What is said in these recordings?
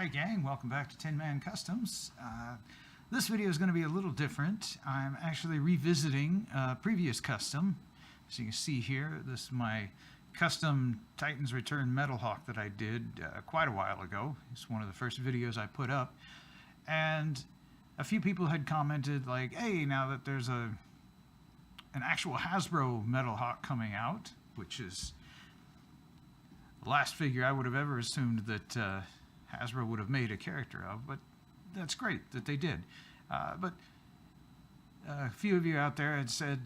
Hi gang, welcome back to Tin Man Customs. This video is going to be a little different. I'm actually revisiting a previous custom. As you can see here, this is my custom Titan's Return Metalhawk that I did quite a while ago. It's one of the first videos I put up. And a few people had commented like, hey, now that there's an actual Hasbro Metalhawk coming out, which is the last figure I would have ever assumed that Hasbro would have made a character of, but that's great that they did. But a few of you out there had said,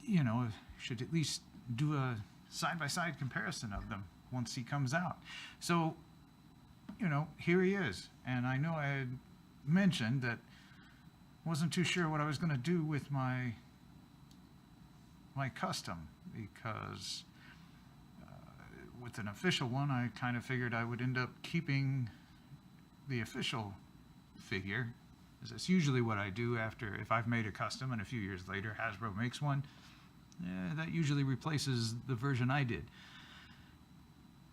you know, should at least do a side-by-side comparison of them once he comes out. So, you know, here he is. And I know I had mentioned that I wasn't too sure what I was going to do with my custom, because with an official one, I kind of figured I would end up keeping the official figure. That's usually what I do after, if I've made a custom and a few years later Hasbro makes one, that usually replaces the version I did.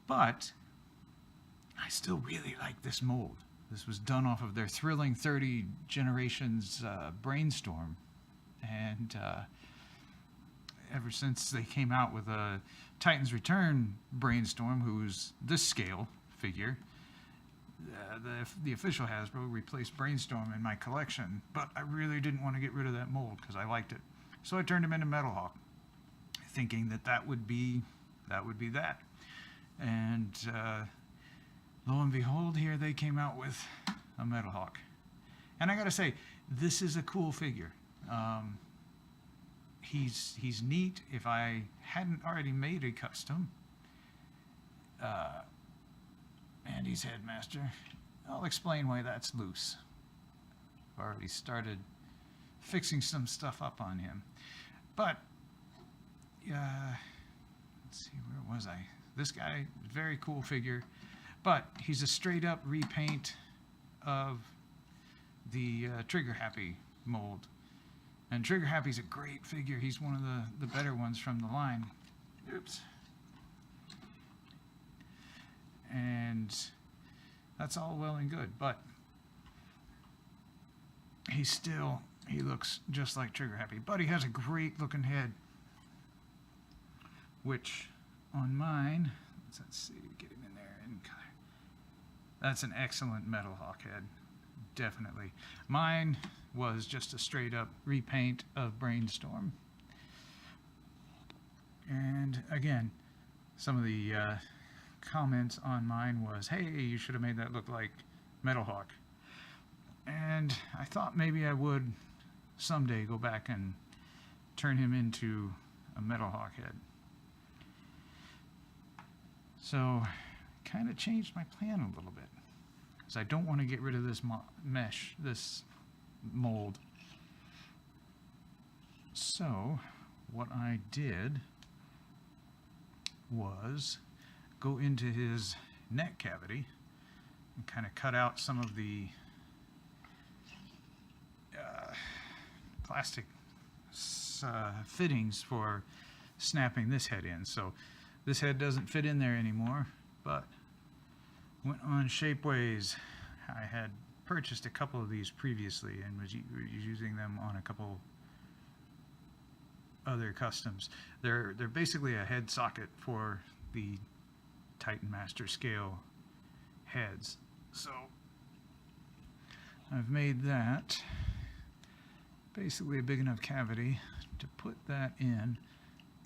But I still really like this mold. This was done off of their Thrilling 30 Generations Brainstorm, and ever since they came out with a Titan's Return Brainstorm, who's this scale figure, the official Hasbro replaced Brainstorm in my collection, but I really didn't want to get rid of that mold because I liked it. So I turned him into Metalhawk, thinking that would be that. And lo and behold, here they came out with a Metalhawk. And I gotta say, this is a cool figure. He's neat. If I hadn't already made a custom, and he's Headmaster, I'll explain why that's loose. I've already started fixing some stuff up on him. But, let's see, where was I? This guy, very cool figure, but he's a straight up repaint of the Trigger Happy mold. And Trigger Happy's a great figure. He's one of the better ones from the line. Oops. And that's all well and good, but he looks just like Trigger Happy. But he has a great looking head, which on mine, let's see, get him in there in color. That's an excellent Metalhawk head, definitely. Mine was just a straight up repaint of Brainstorm. And again, some of the comments on mine was, hey, you should have made that look like Metalhawk. And I thought maybe I would someday go back and turn him into a Metalhawk head. So kind of changed my plan a little bit, because I don't want to get rid of this mesh, this mold. So what I did was go into his neck cavity and kind of cut out some of the plastic fittings for snapping this head in. So this head doesn't fit in there anymore, but went on Shapeways. I had purchased a couple of these previously and was using them on a couple other customs. They're basically a head socket for the Titan Master scale heads. So I've made that basically a big enough cavity to put that in,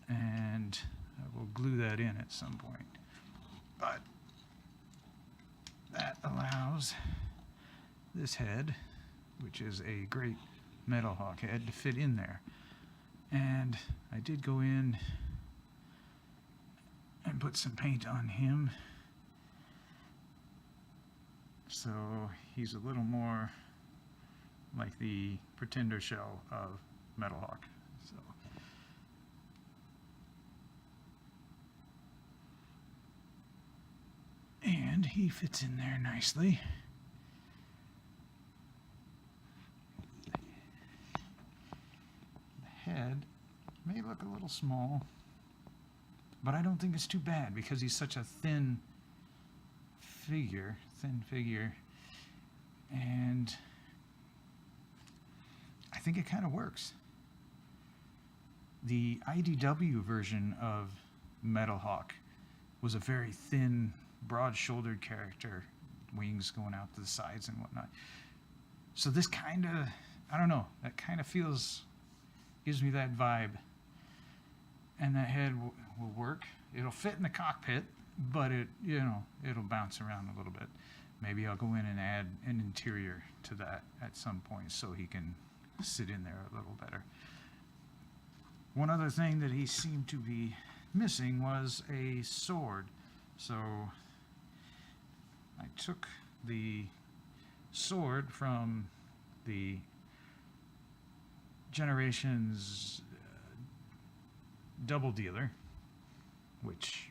and I will glue that in at some point. But that allows this head, which is a great Metalhawk head, to fit in there. And I did go in and put some paint on him, so he's a little more like the Pretender shell of Metalhawk. So and he fits in there nicely. The head may look a little small, but I don't think it's too bad because he's such a thin figure, thin figure, and I think it kind of works. The IDW version of Metalhawk was a very thin, broad-shouldered character, wings going out to the sides and whatnot. So this kind of, I don't know, that kind of gives me that vibe. And that head will work. It'll fit in the cockpit, but it'll bounce around a little bit. Maybe I'll go in and add an interior to that at some point so he can sit in there a little better. One other thing that he seemed to be missing was a sword. So I took the sword from the Generations double dealer, which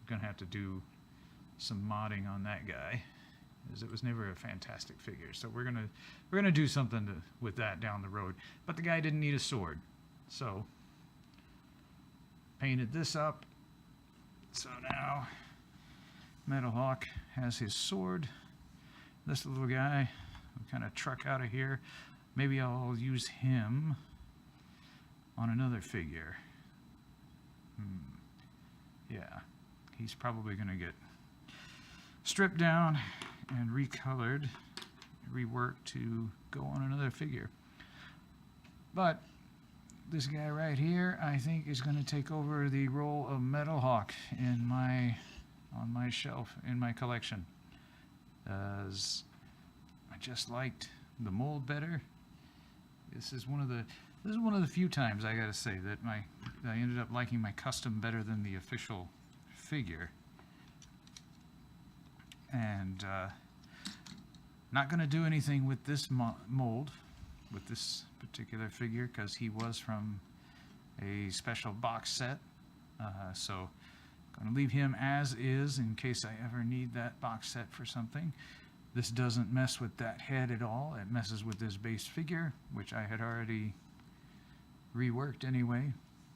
I'm gonna have to do some modding on that guy, as it was never a fantastic figure. So we're gonna do something with that down the road. But the guy didn't need a sword, so painted this up. So now Metalhawk has his sword. This little guy will kind of truck out of here. Maybe I'll use him on another figure. Yeah, he's probably going to get stripped down and recolored, reworked to go on another figure. But this guy right here, I think, is going to take over the role of Metalhawk on my shelf in my collection, as I just liked the mold better. This is one of the few times, I gotta say, that I ended up liking my custom better than the official figure. And not gonna do anything with this mold, with this particular figure, because he was from a special box set. So gonna leave him as is in case I ever need that box set for something. This doesn't mess with that head at all. It messes with this base figure, which I had already reworked anyway,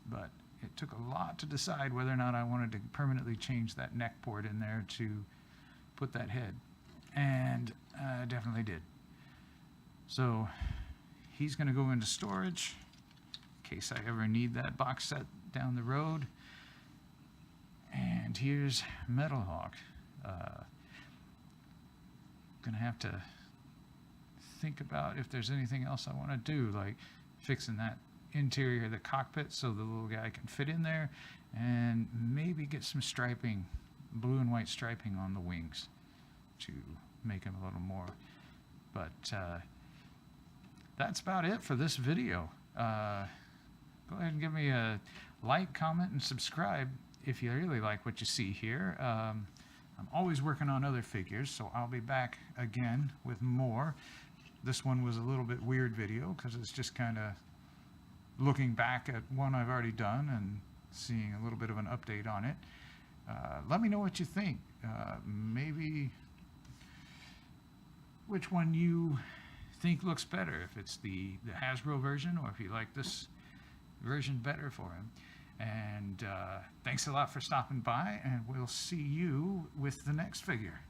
but it took a lot to decide whether or not I wanted to permanently change that neck port in there to put that head, and I definitely did. So he's going to go into storage in case I ever need that box set down the road. And here's Metalhawk. Gonna have to think about if there's anything else I want to do, like fixing that interior of the cockpit so the little guy can fit in there, and maybe get some striping, blue and white striping on the wings to make him a little more. But that's about it for this video. Go ahead and give me a like, comment, and subscribe if you really like what you see here. I'm always working on other figures, so I'll be back again with more. This one was a little bit weird video because it's just kind of looking back at one I've already done and seeing a little bit of an update on it. Let me know what you think. Maybe which one you think looks better, if it's the Hasbro version or if you like this version better for him. And thanks a lot for stopping by, and we'll see you with the next figure.